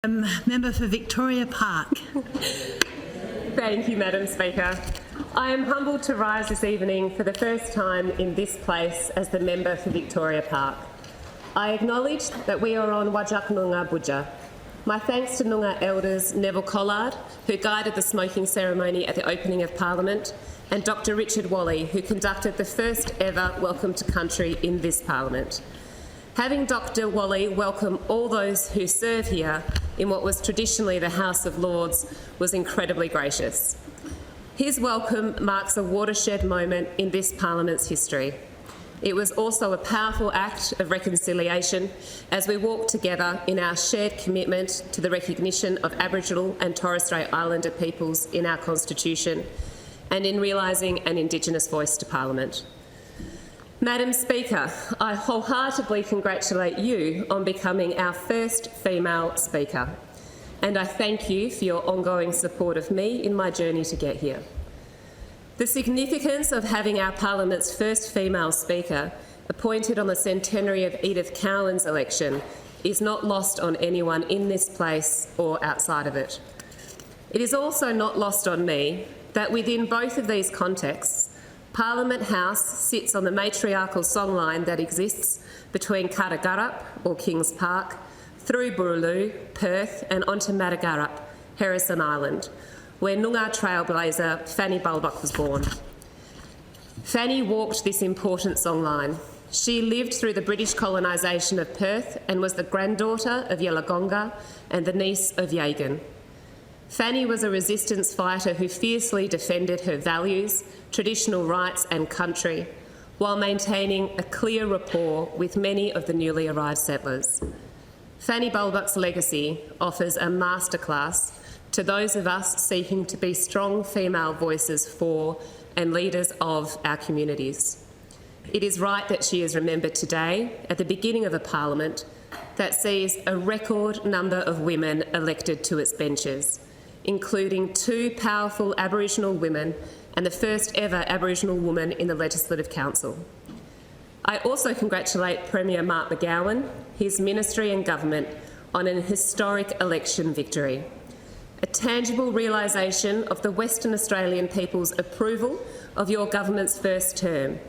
Member for Victoria Park. Thank you, Madam Speaker. I am humbled to rise this evening for the first time in this place as the member for Victoria Park. I acknowledge that we are on Wajak Noongar Budja. My thanks to Noongar elders Neville Collard, who guided the smoking ceremony at the opening of Parliament, and Dr Richard Wally, who conducted the first ever Welcome to Country in this Parliament. Having Dr Wally welcome all those who serve here in what was traditionally the House of Lords was incredibly gracious. His welcome marks a watershed moment in this Parliament's history. It was also a powerful act of reconciliation as we walked together in our shared commitment to the recognition of Aboriginal and Torres Strait Islander peoples in our Constitution and in realising an Indigenous voice to Parliament. Madam Speaker, I wholeheartedly congratulate you on becoming our first female Speaker, and I thank you for your ongoing support of me in my journey to get here. The significance of having our Parliament's first female Speaker appointed on the centenary of Edith Cowan's election is not lost on anyone in this place or outside of it. It is also not lost on me that within both of these contexts, Parliament House sits on the matriarchal songline that exists between Carragarup, or Kings Park, through Boorloo, Perth and onto Matagarup, Harrison Island, where Noongar trailblazer Fanny Bulbuck was born. Fanny walked this important songline. She lived through the British colonisation of Perth and was the granddaughter of Yelagonga and the niece of Yagan. Fanny was a resistance fighter who fiercely defended her values, traditional rights and country, while maintaining a clear rapport with many of the newly arrived settlers. Fanny Bulbuck's legacy offers a masterclass to those of us seeking to be strong female voices for and leaders of our communities. It is right that she is remembered today at the beginning of a Parliament that sees a record number of women elected to its benches, including 2 powerful Aboriginal women and the first ever Aboriginal woman in the Legislative Council. I also congratulate Premier Mark McGowan, his ministry and government on an historic election victory, a tangible realisation of the Western Australian people's approval of your government's first term,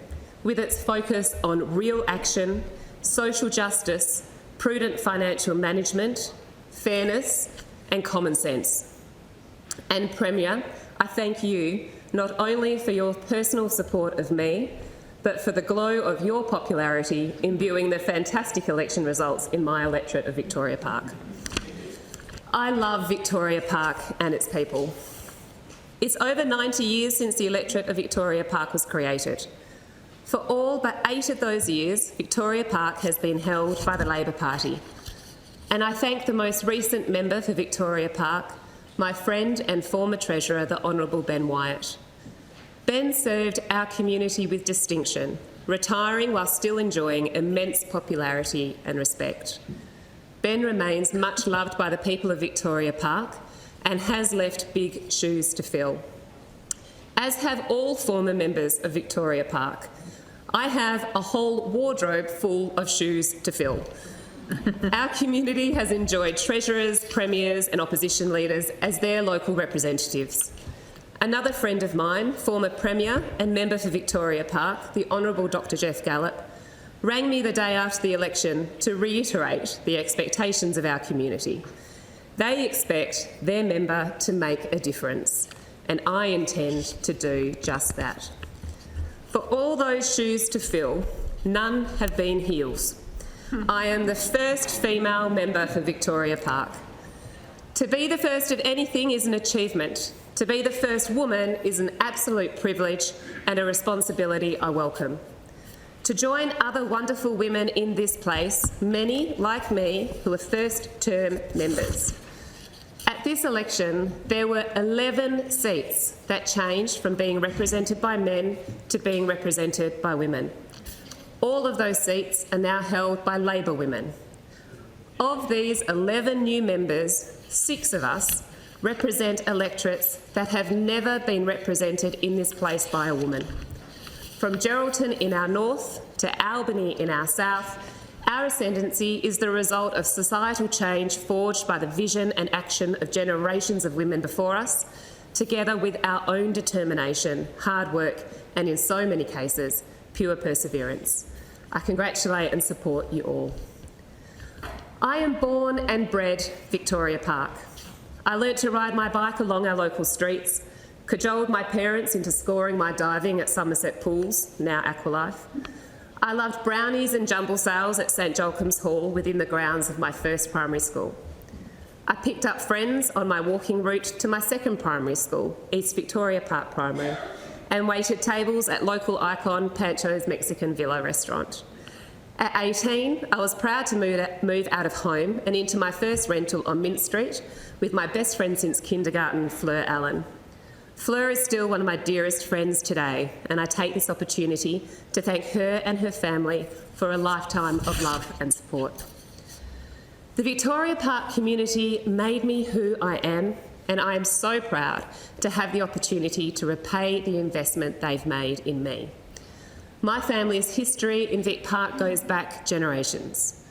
with its focus on real action, social justice, prudent financial management, fairness and common sense. And Premier, I thank you not only for your personal support of me, but for the glow of your popularity imbuing the fantastic election results in my electorate of Victoria Park. I love Victoria Park and its people. It's over 90 years since the electorate of Victoria Park was created. For all but 8 of those years, Victoria Park has been held by the Labor Party. And I thank the most recent member for Victoria Park, my friend and former Treasurer, the Honourable Ben Wyatt. Ben served our community with distinction, retiring while still enjoying immense popularity and respect. Ben remains much loved by the people of Victoria Park and has left big shoes to fill. As have all former members of Victoria Park. I have a whole wardrobe full of shoes to fill. Our community has enjoyed treasurers, premiers and opposition leaders as their local representatives. Another friend of mine, former Premier and member for Victoria Park, the Honourable Dr Jeff Gallop, rang me the day after the election to reiterate the expectations of our community. They expect their member to make a difference, and I intend to do just that. For all those shoes to fill, none have been heels. I am the first female member for Victoria Park. To be the first of anything is an achievement. To be the first woman is an absolute privilege and a responsibility I welcome. To join other wonderful women in this place, many, like me, who are first-term members. At this election, there were 11 seats that changed from being represented by men to being represented by women. All of those seats are now held by Labor women. Of these 11 new members, 6 of us represent electorates that have never been represented in this place by a woman. From Geraldton in our north to Albany in our south Our ascendancy is the result of societal change forged by the vision and action of generations of women before us, together with our own determination, hard work, and in so many cases, pure perseverance. I congratulate and support you all. I am born and bred Victoria Park. I learnt to ride my bike along our local streets, cajoled my parents into scoring my diving at Somerset Pools, now Aqualife. I loved brownies and jumble sales at St Jolcomb's Hall within the grounds of my first primary school. I picked up friends on my walking route to my second primary school, East Victoria Park Primary, and waited tables at local icon Pancho's Mexican Villa restaurant. At 18, I was proud to move out of home and into my first rental on Mint Street with my best friend since kindergarten, Fleur Allen. Fleur is still one of my dearest friends today, and I take this opportunity to thank her and her family for a lifetime of love and support. The Victoria Park community made me who I am, and I am so proud to have the opportunity to repay the investment they've made in me. My family's history in Vic Park goes back generations.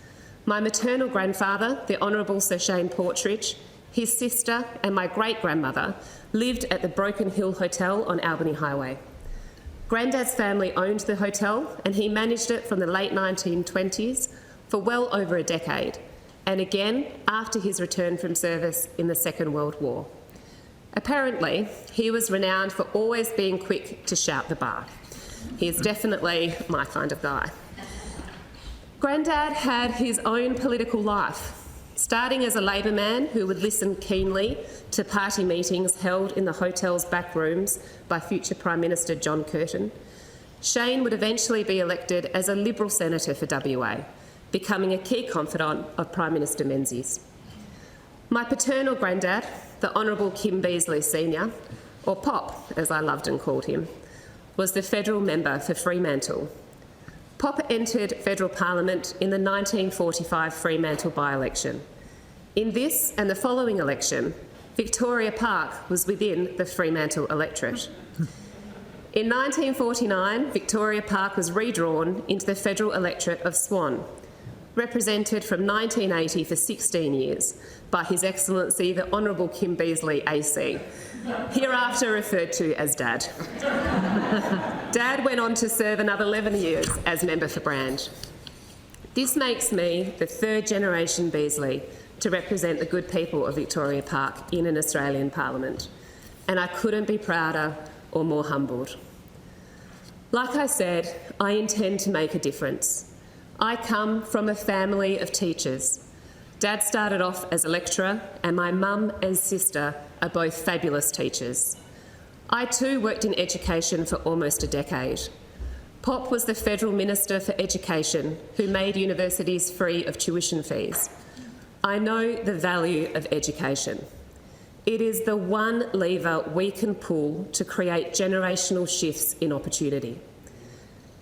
My maternal grandfather, the Honourable Sir Shane Portridge, his sister and my great-grandmother lived at the Broken Hill Hotel on Albany Highway. Grandad's family owned the hotel and he managed it from the late 1920s for well over a decade, and again after his return from service in the Second World War. Apparently, he was renowned for always being quick to shout the bar. He is definitely my kind of guy. Grandad had his own political life, starting as a Labor man who would listen keenly to party meetings held in the hotel's back rooms by future Prime Minister John Curtin. Shane would eventually be elected as a Liberal senator for WA, becoming a key confidant of Prime Minister Menzies. My paternal grandad, the Honourable Kim Beazley Sr., or Pop as I loved and called him, was the federal member for Fremantle. Pop entered federal parliament in the 1945 Fremantle by-election. In this and the following election, Victoria Park was within the Fremantle electorate. In 1949, Victoria Park was redrawn into the federal electorate of Swan, represented from 1980 for 16 years by His Excellency the Honourable Kim Beazley AC, hereafter referred to as Dad. Dad went on to serve another 11 years as member for Brand. This makes me the third generation Beazley to represent the good people of Victoria Park in an Australian Parliament, and I couldn't be prouder or more humbled. Like I said, I intend to make a difference. I come from a family of teachers. Dad started off as a lecturer, and my mum and sister are both fabulous teachers. I too worked in education for almost a decade. Pop was the Federal Minister for Education who made universities free of tuition fees. I know the value of education. It is the one lever we can pull to create generational shifts in opportunity.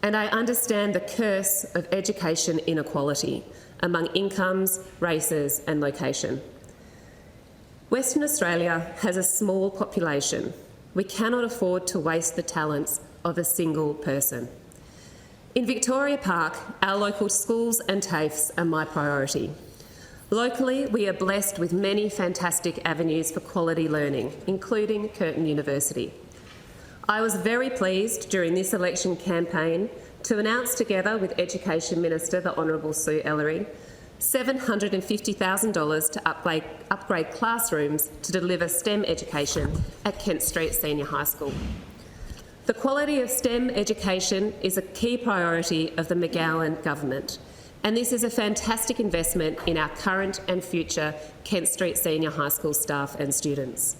And I understand the curse of education inequality among incomes, races and location. Western Australia has a small population. We cannot afford to waste the talents of a single person. In Victoria Park, our local schools and TAFEs are my priority. Locally, we are blessed with many fantastic avenues for quality learning, including Curtin University. I was very pleased during this election campaign to announce, together with Education Minister the Honourable Sue Ellery, $750,000 to upgrade classrooms to deliver STEM education at Kent Street Senior High School. The quality of STEM education is a key priority of the McGowan government, and this is a fantastic investment in our current and future Kent Street Senior High School staff and students.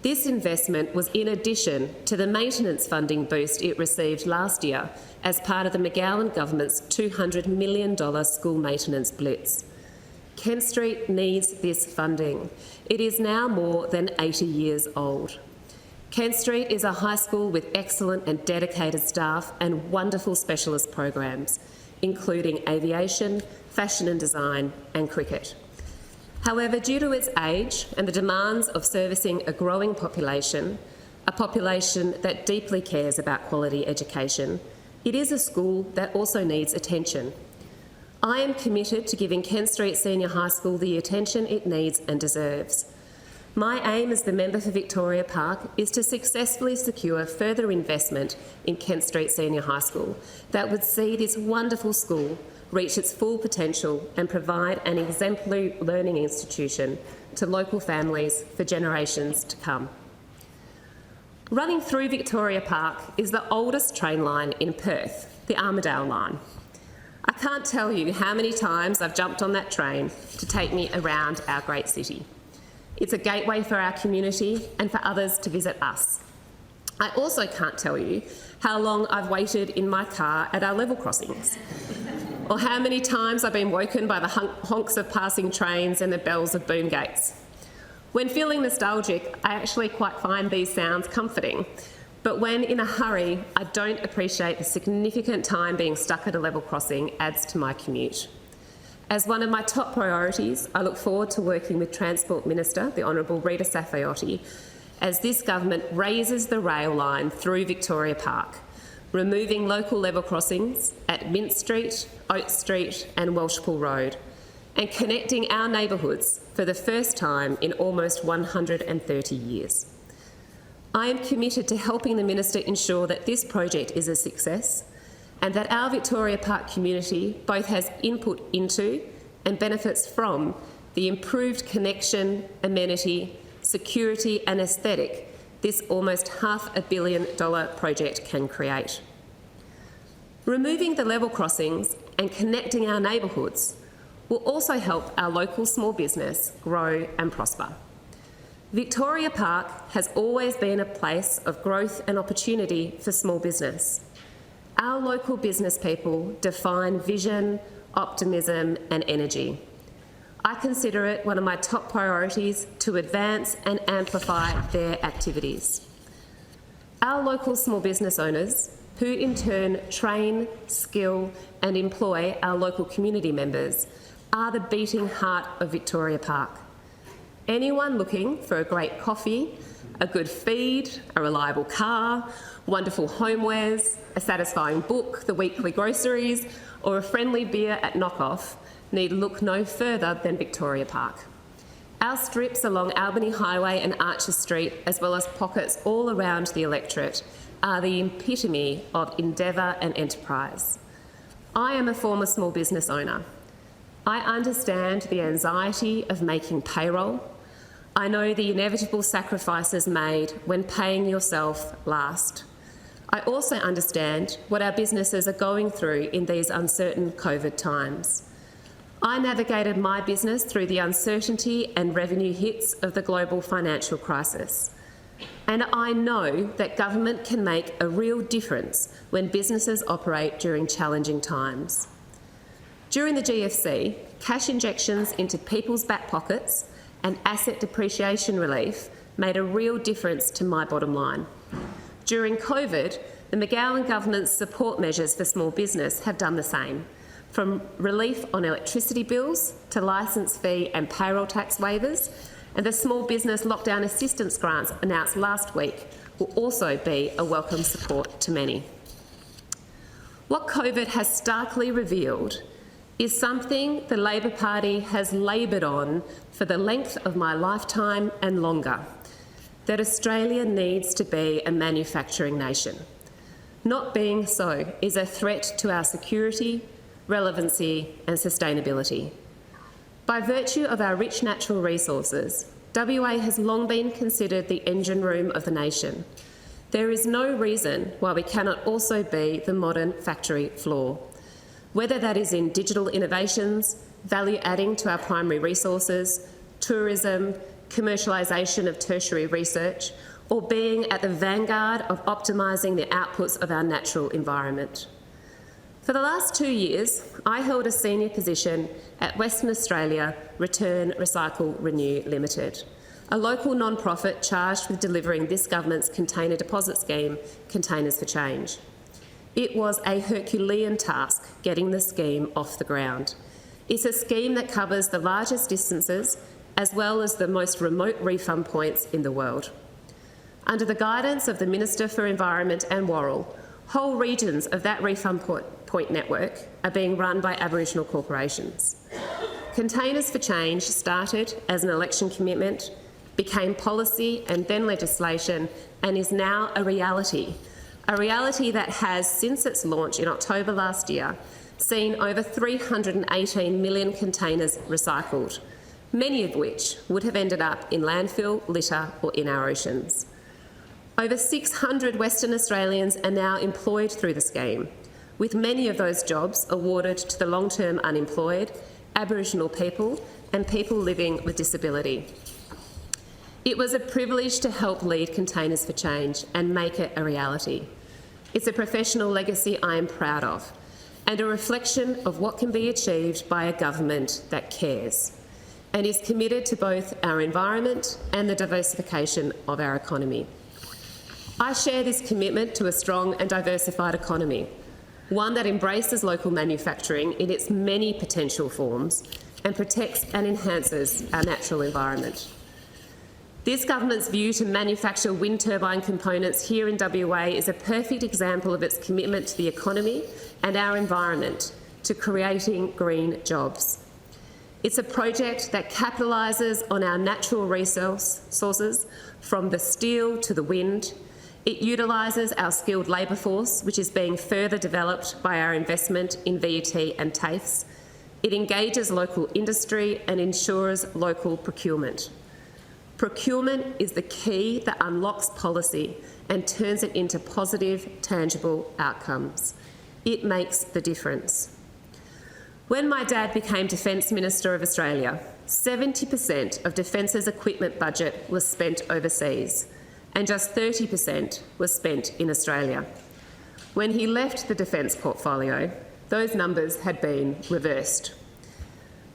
This investment was in addition to the maintenance funding boost it received last year as part of the McGowan government's $200 million school maintenance blitz. Kent Street needs this funding. It is now more than 80 years old. Kent Street is a high school with excellent and dedicated staff and wonderful specialist programs, including aviation, fashion and design, and cricket. However, due to its age and the demands of servicing a growing population, a population that deeply cares about quality education, it is a school that also needs attention. I am committed to giving Kent Street Senior High School the attention it needs and deserves. My aim as the member for Victoria Park is to successfully secure further investment in Kent Street Senior High School that would see this wonderful school reach its full potential and provide an exemplary learning institution to local families for generations to come. Running through Victoria Park is the oldest train line in Perth, the Armidale line. I can't tell you how many times I've jumped on that train to take me around our great city. It's a gateway for our community and for others to visit us. I also can't tell you how long I've waited in my car at our level crossings, or how many times I've been woken by the honks of passing trains and the bells of boom gates. When feeling nostalgic, I actually quite find these sounds comforting, but when in a hurry, I don't appreciate the significant time being stuck at a level crossing adds to my commute. As one of my top priorities, I look forward to working with Transport Minister, the Honourable Rita Saffioti, as this government raises the rail line through Victoria Park, removing local level crossings at Mint Street, Oates Street and Welshpool Road, and connecting our neighbourhoods for the first time in almost 130 years. I am committed to helping the Minister ensure that this project is a success and that our Victoria Park community both has input into and benefits from the improved connection, amenity, security and aesthetic this almost $500 million project can create. Removing the level crossings and connecting our neighbourhoods will also help our local small business grow and prosper. Victoria Park has always been a place of growth and opportunity for small business. Our local business people define vision, optimism and energy. I consider it one of my top priorities to advance and amplify their activities. Our local small business owners, who in turn train, skill and employ our local community members, are the beating heart of Victoria Park. Anyone looking for a great coffee, a good feed, a reliable car, wonderful homewares, a satisfying book, the weekly groceries, or a friendly beer at Knockoff need look no further than Victoria Park. Our strips along Albany Highway and Archer Street, as well as pockets all around the electorate, are the epitome of endeavour and enterprise. I am a former small business owner. I understand the anxiety of making payroll. I know the inevitable sacrifices made when paying yourself last. I also understand what our businesses are going through in these uncertain COVID times. I navigated my business through the uncertainty and revenue hits of the global financial crisis. And I know that government can make a real difference when businesses operate during challenging times. During the GFC, cash injections into people's back pockets and asset depreciation relief made a real difference to my bottom line. During COVID, the McGowan government's support measures for small business have done the same, from relief on electricity bills to licence fee and payroll tax waivers, and the small business lockdown assistance grants announced last week will also be a welcome support to many. What COVID has starkly revealed is something the Labor Party has laboured on for the length of my lifetime and longer, that Australia needs to be a manufacturing nation. Not being so is a threat to our security, relevancy and sustainability. By virtue of our rich natural resources, WA has long been considered the engine room of the nation. There is no reason why we cannot also be the modern factory floor, whether that is in digital innovations, value adding to our primary resources, tourism, commercialisation of tertiary research, or being at the vanguard of optimising the outputs of our natural environment. For the last 2 years, I held a senior position at Western Australia Return, Recycle, Renew Limited, a local non-profit charged with delivering this government's container deposit scheme, Containers for Change. It was a Herculean task getting the scheme off the ground. It's a scheme that covers the largest distances as well as the most remote refund points in the world. Under the guidance of the Minister for Environment and Worrell, whole regions of that refund point network are being run by Aboriginal corporations. Containers for Change started as an election commitment, became policy and then legislation, and is now a reality that has, since its launch in October last year, seen over 318 million containers recycled, many of which would have ended up in landfill, litter or in our oceans. Over 600 Western Australians are now employed through the scheme, with many of those jobs awarded to the long-term unemployed, Aboriginal people and people living with disability. It was a privilege to help lead Containers for Change and make it a reality. It's a professional legacy I am proud of, and a reflection of what can be achieved by a government that cares and is committed to both our environment and the diversification of our economy. I share this commitment to a strong and diversified economy, one that embraces local manufacturing in its many potential forms and protects and enhances our natural environment. This government's view to manufacture wind turbine components here in WA is a perfect example of its commitment to the economy and our environment, to creating green jobs. It's a project that capitalises on our natural sources, from the steel to the wind. It utilises our skilled labour force, which is being further developed by our investment in VUT and TAFEs. It engages local industry and ensures local procurement. Procurement is the key that unlocks policy and turns it into positive, tangible outcomes. It makes the difference. When my dad became Defence Minister of Australia, 70% of Defence's equipment budget was spent overseas, and just 30% was spent in Australia. When he left the defence portfolio, those numbers had been reversed.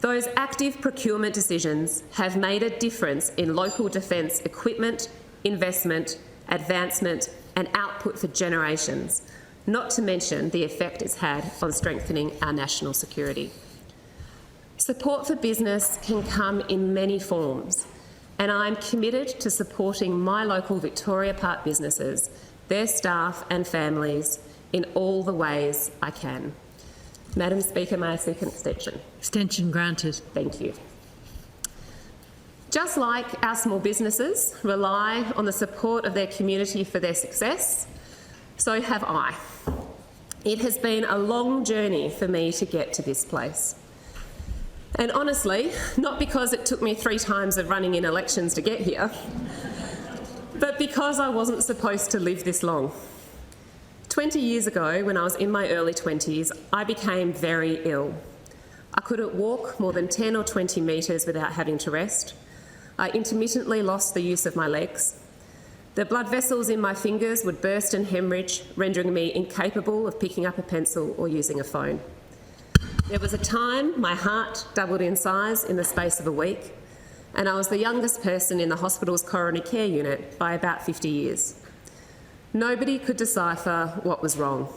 Those active procurement decisions have made a difference in local defence equipment, investment, advancement and output for generations, not to mention the effect it's had on strengthening our national security. Support for business can come in many forms, and I'm committed to supporting my local Victoria Park businesses, their staff and families in all the ways I can. Madam Speaker, may I seek an extension? Extension granted. Thank you. Just like our small businesses rely on the support of their community for their success, so have I. It has been a long journey for me to get to this place. And honestly, not because it took me 3 times of running in elections to get here, but because I wasn't supposed to live this long. 20 years ago, when I was in my early 20s, I became very ill. I couldn't walk more than 10 or 20 metres without having to rest. I intermittently lost the use of my legs. The blood vessels in my fingers would burst and hemorrhage, rendering me incapable of picking up a pencil or using a phone. There was a time my heart doubled in size in the space of a week, and I was the youngest person in the hospital's coronary care unit by about 50 years. Nobody could decipher what was wrong.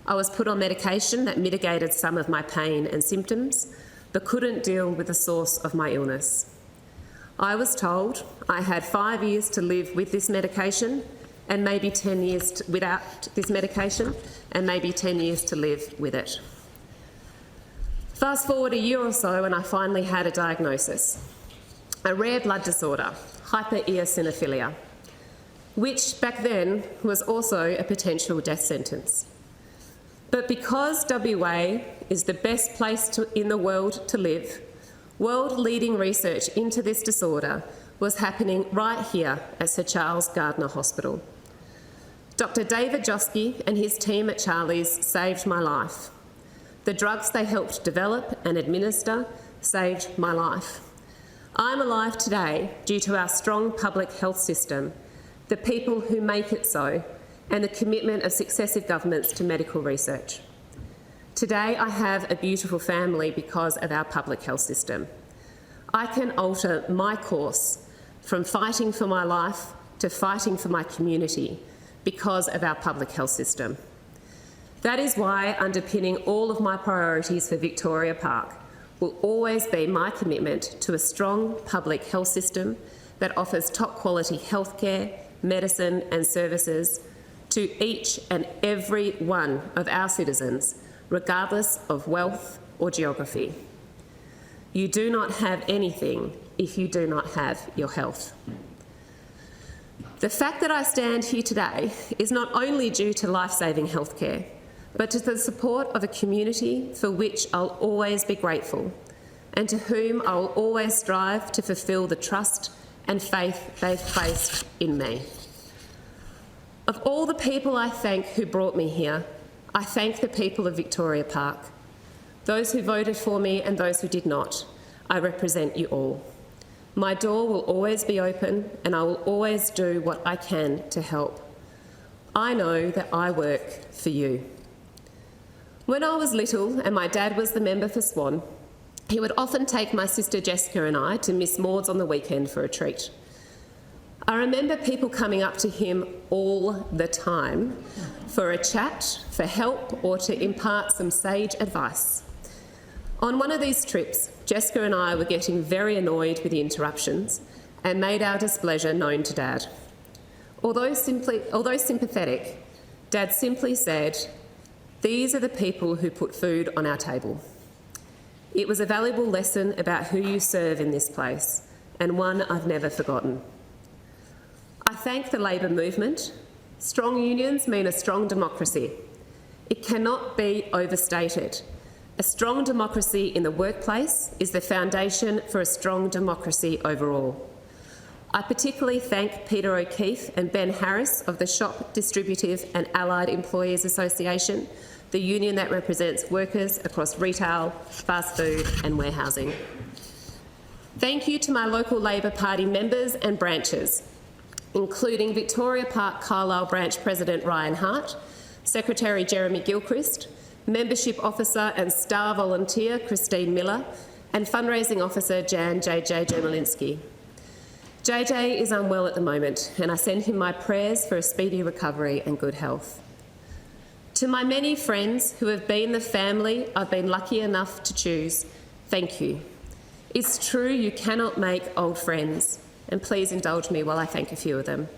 I was put on medication that mitigated some of my pain and symptoms, but couldn't deal with the source of my illness. I was told I had 5 years to live with this medication, and maybe 10 years without this medication, and maybe 10 years to live with it. Fast forward a year or so and I finally had a diagnosis. A rare blood disorder, hypereosinophilia, which back then was also a potential death sentence. But because WA is the best place in the world to live, world-leading research into this disorder was happening right here at Sir Charles Gardner Hospital. Dr. David Joski and his team at Charlie's saved my life. The drugs they helped develop and administer saved my life. I'm alive today due to our strong public health system, the people who make it so, and the commitment of successive governments to medical research. Today I have a beautiful family because of our public health system. I can alter my course from fighting for my life to fighting for my community because of our public health system. That is why underpinning all of my priorities for Victoria Park will always be my commitment to a strong public health system that offers top quality healthcare, medicine and services to each and every one of our citizens, regardless of wealth or geography. You do not have anything if you do not have your health. The fact that I stand here today is not only due to life-saving healthcare, but to the support of a community for which I'll always be grateful and to whom I will always strive to fulfil the trust and faith they've placed in me. Of all the people I thank who brought me here, I thank the people of Victoria Park. Those who voted for me and those who did not, I represent you all. My door will always be open and I will always do what I can to help. I know that I work for you. When I was little and my dad was the member for Swan, he would often take my sister Jessica and I to Miss Maud's on the weekend for a treat. I remember people coming up to him all the time for a chat, for help, or to impart some sage advice. On one of these trips, Jessica and I were getting very annoyed with the interruptions and made our displeasure known to Dad. Although sympathetic, Dad simply said, "These are the people who put food on our table." It was a valuable lesson about who you serve in this place, and one I've never forgotten. I thank the Labor movement. Strong unions mean a strong democracy. It cannot be overstated. A strong democracy in the workplace is the foundation for a strong democracy overall. I particularly thank Peter O'Keefe and Ben Harris of the Shop Distributive and Allied Employees Association, the union that represents workers across retail, fast food and warehousing. Thank you to my local Labor Party members and branches, including Victoria Park Carlisle Branch President Ryan Hart, Secretary Jeremy Gilchrist, Membership Officer and Star Volunteer Christine Miller, and Fundraising Officer Jan JJ Jermolinsky. JJ is unwell at the moment, and I send him my prayers for a speedy recovery and good health. To my many friends who have been the family I've been lucky enough to choose, thank you. It's true you cannot make old friends, and please indulge me while I thank a few of them.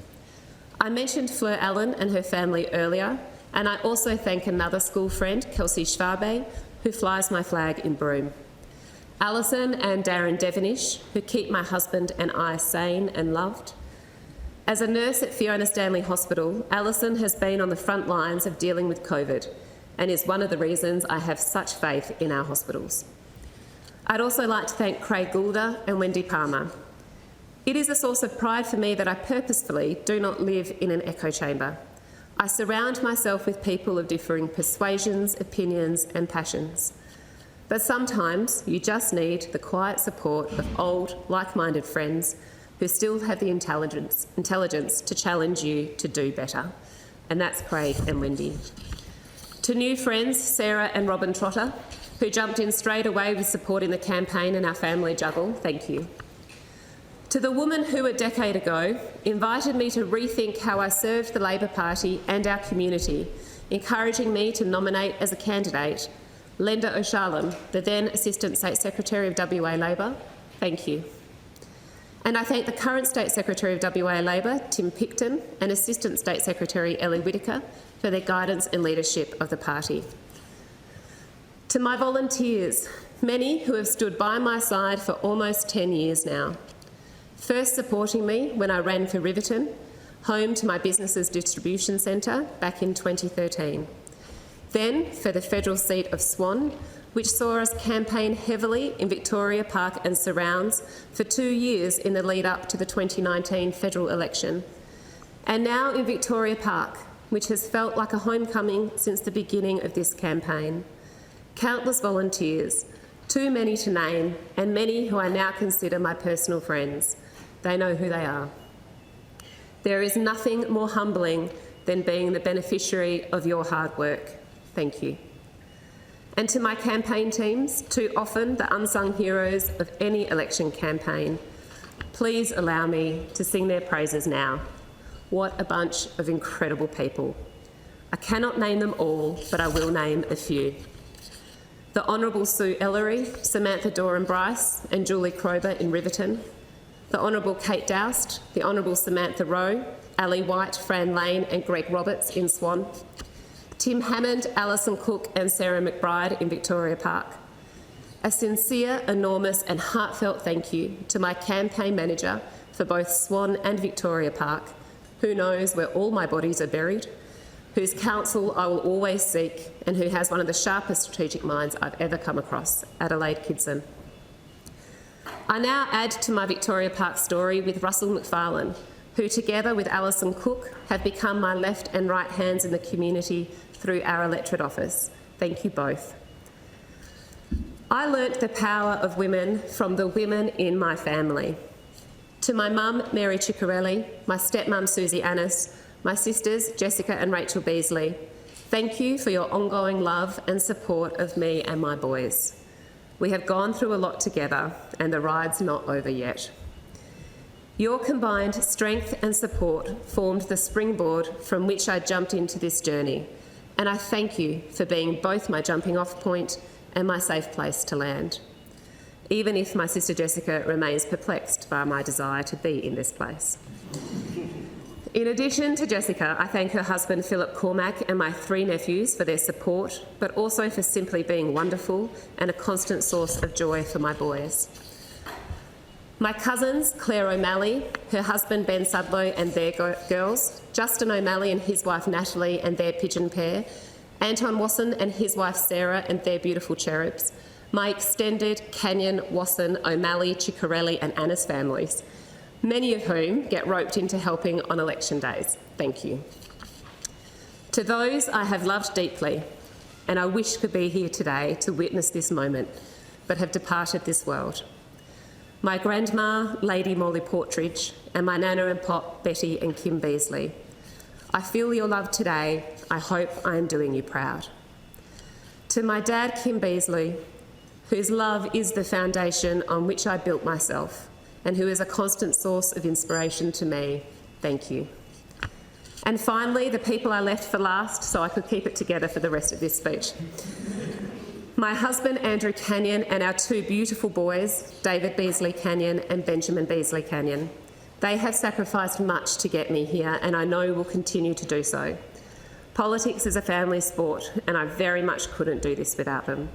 I mentioned Fleur Allen and her family earlier, and I also thank another school friend, Kelsey Schwabe, who flies my flag in Broome. Alison and Darren Devonish, who keep my husband and I sane and loved. As a nurse at Fiona Stanley Hospital, Alison has been on the front lines of dealing with COVID and is one of the reasons I have such faith in our hospitals. I'd also like to thank Craig Goulder and Wendy Palmer. It is a source of pride for me that I purposefully do not live in an echo chamber. I surround myself with people of differing persuasions, opinions and passions. But sometimes you just need the quiet support of old, like-minded friends who still have the intelligence to challenge you to do better. And that's Craig and Wendy. To new friends, Sarah and Robin Trotter, who jumped in straight away with supporting the campaign and our family juggle, thank you. To the woman who a decade ago invited me to rethink how I served the Labor Party and our community, encouraging me to nominate as a candidate Linda O'Shallam, the then Assistant State Secretary of WA Labor, thank you. And I thank the current State Secretary of WA Labor, Tim Picton, and Assistant State Secretary Ellie Whittaker for their guidance and leadership of the party. To my volunteers, many who have stood by my side for almost 10 years now, first supporting me when I ran for Riverton, home to my business's distribution centre back in 2013. Then for the federal seat of Swan, which saw us campaign heavily in Victoria Park and surrounds for 2 years in the lead up to the 2019 federal election. And now in Victoria Park, which has felt like a homecoming since the beginning of this campaign. Countless volunteers, too many to name, and many who I now consider my personal friends. They know who they are. There is nothing more humbling than being the beneficiary of your hard work. Thank you. And to my campaign teams, too often the unsung heroes of any election campaign, please allow me to sing their praises now. What a bunch of incredible people. I cannot name them all, but I will name a few. The Honourable Sue Ellery, Samantha Doran-Bryce and Julie Krober in Riverton, the Honourable Kate Doust, the Honourable Samantha Rowe, Ali White, Fran Lane and Greg Roberts in Swan, Tim Hammond, Alison Cook and Sarah McBride in Victoria Park. A sincere, enormous and heartfelt thank you to my campaign manager for both Swan and Victoria Park, who knows where all my bodies are buried, whose counsel I will always seek, and who has one of the sharpest strategic minds I've ever come across, Adelaide Kidson. I now add to my Victoria Park story with Russell McFarlane, who together with Alison Cook have become my left and right hands in the community through our electorate office. Thank you both. I learnt the power of women from the women in my family. To my mum, Mary Ciccarelli, my stepmum, Susie Annis, my sisters, Jessica and Rachel Beazley, thank you for your ongoing love and support of me and my boys. We have gone through a lot together and the ride's not over yet. Your combined strength and support formed the springboard from which I jumped into this journey, and I thank you for being both my jumping off point and my safe place to land, even if my sister Jessica remains perplexed by my desire to be in this place. In addition to Jessica, I thank her husband Philip Cormack and my 3 nephews for their support, but also for simply being wonderful and a constant source of joy for my boys. My cousins, Claire O'Malley, her husband Ben Sudlow and their girls, Justin O'Malley and his wife Natalie and their pigeon pair, Anton Wasson and his wife Sarah and their beautiful cherubs, my extended Canyon, Wasson, O'Malley, Ciccarelli and Annis families, many of whom get roped into helping on election days. Thank you. To those I have loved deeply, and I wish could be here today to witness this moment, but have departed this world. My grandma, Lady Molly Portridge, and my nana and pop, Betty and Kim Beazley. I feel your love today. I hope I am doing you proud. To my dad, Kim Beazley, whose love is the foundation on which I built myself, and who is a constant source of inspiration to me, thank you. And finally, the people I left for last so I could keep it together for the rest of this speech. My husband, Andrew Canyon, and our 2 beautiful boys, David Beazley Canyon and Benjamin Beazley Canyon. They have sacrificed much to get me here, and I know will continue to do so. Politics is a family sport, and I very much couldn't do this without them.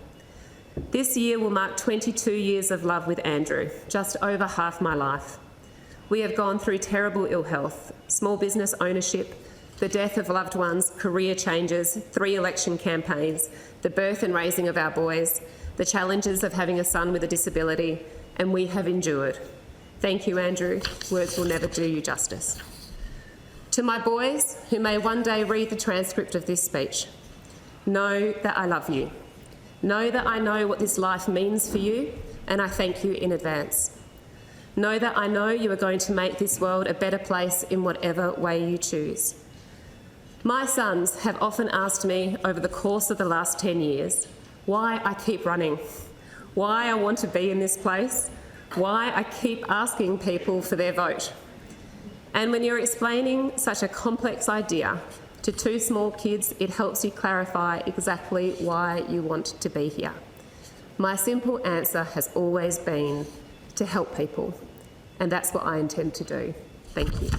This year will mark 22 years of love with Andrew, just over half my life. We have gone through terrible ill health, small business ownership, the death of loved ones, career changes, 3 election campaigns, the birth and raising of our boys, the challenges of having a son with a disability, and we have endured. Thank you, Andrew. Words will never do you justice. To my boys, who may one day read the transcript of this speech, know that I love you. Know that I know what this life means for you, and I thank you in advance. Know that I know you are going to make this world a better place in whatever way you choose. My sons have often asked me over the course of the last 10 years why I keep running, why I want to be in this place, why I keep asking people for their vote. And when you're explaining such a complex idea to 2 small kids, it helps you clarify exactly why you want to be here. My simple answer has always been to help people, and that's what I intend to do. Thank you.